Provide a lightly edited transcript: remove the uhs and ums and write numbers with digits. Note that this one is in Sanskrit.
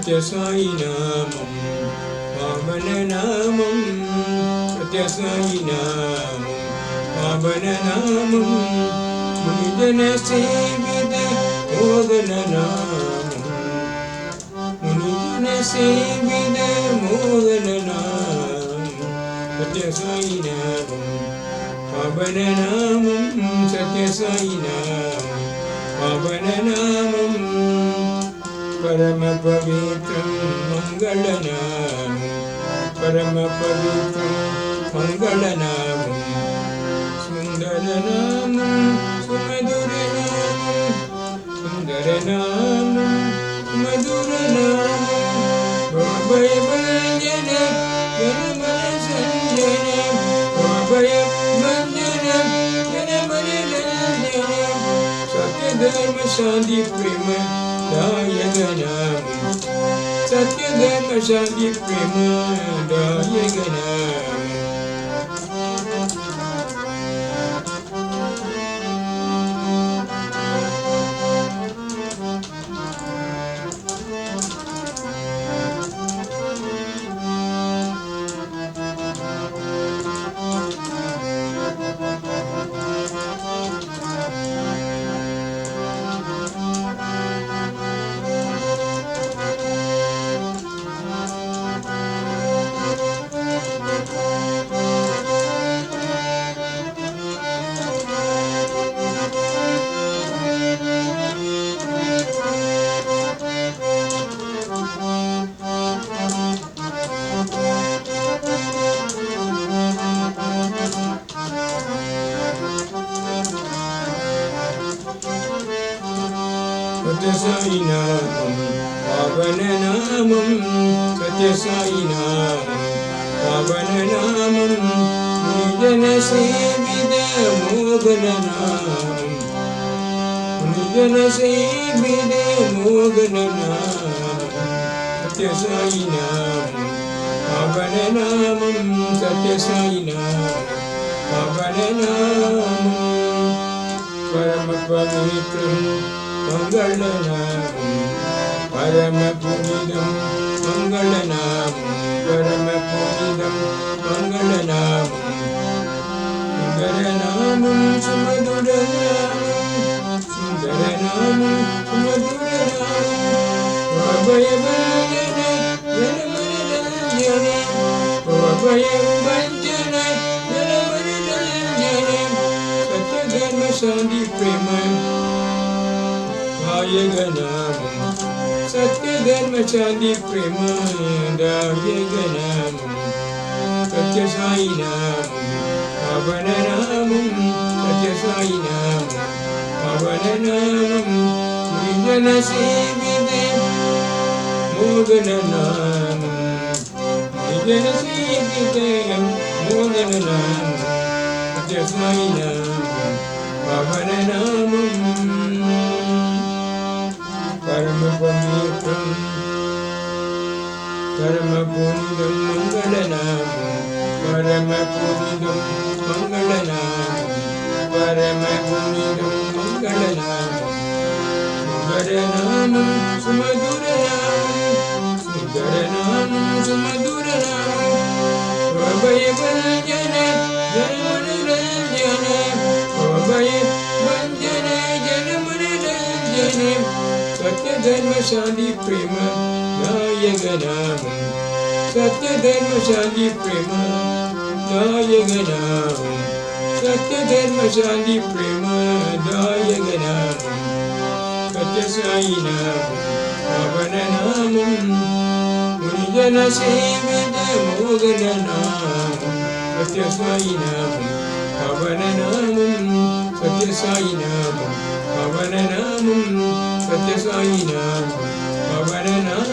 Satyasai Namam Pavana Namam Satyasai Namam Pavana Namam Munijana Sevita Mogana Namam Munijana Sevita Mogana Namam Satyasai Namam Pavana Namam Satyasai Namam Pavana Namam Parama Pavitram Mangalanamam Parama Pavitram Mangalanamam Sundaranamam Sumaduranamam Sundaranamam Sumaduranamam Bhavaya Vanjana Janamana Sanjanam Bhavaya Vanjana Janamana Sanjanam Satya Dharma Shanti Prema Dayaganam Satya Dharma Shanti Prema Dayaganam Satyasai Namam Pavana Namam Satyasai Namam Pavana Namam Munijana Sevita Mogana Namam Munijana Sevita Mogana Namam Satyasai Namam Pavana Namam Satyasai Namam Pavana Namam Parama Pavitram Mangalanamam Parama Punidam Mangalanamam Parama Punidam Mangalanamam Sundaranamam Sumaduranamam Sundaranamam Sumaduranamam Bhavaya Vanjana Janamana Sanjanam Bhavaya Vanjana Janamana Sanjanam Satya Dharma Shanti Prema Dayaganamam Satya Dharma Shanti Prema Dayaganamam Satyasai Namam Pavana Namam Satyasai Namam Pavana Namam Munijana Sevita Mogana Namam Munijana Sevita Mogana Namam Satyasai Namam Pavana Namam Parama Pavitram Parama Punidam Mangalanamam Parama Punidam Mangalanamam Parama Punidam Mangalanamam Sundaranamam Sumaduranamam Sundaranamam Sumaduranamam Bhavaya Vanjana Janamana Sanjanam Bhavaya Vanjana Janamana Sanjanam Satya Dharma Shanti Prema Dayaganamam Satya Dharma Shanti Prema Dayaganamam Satya Dharma Shanti Prema Dayaganamam Satyasai Namam Pavana Namam Munijana Sevita Mogana Namam Satyasai Namam Pavana Namam Satyasai Namam Pavana Namam Satyasai Namam Pavana Namam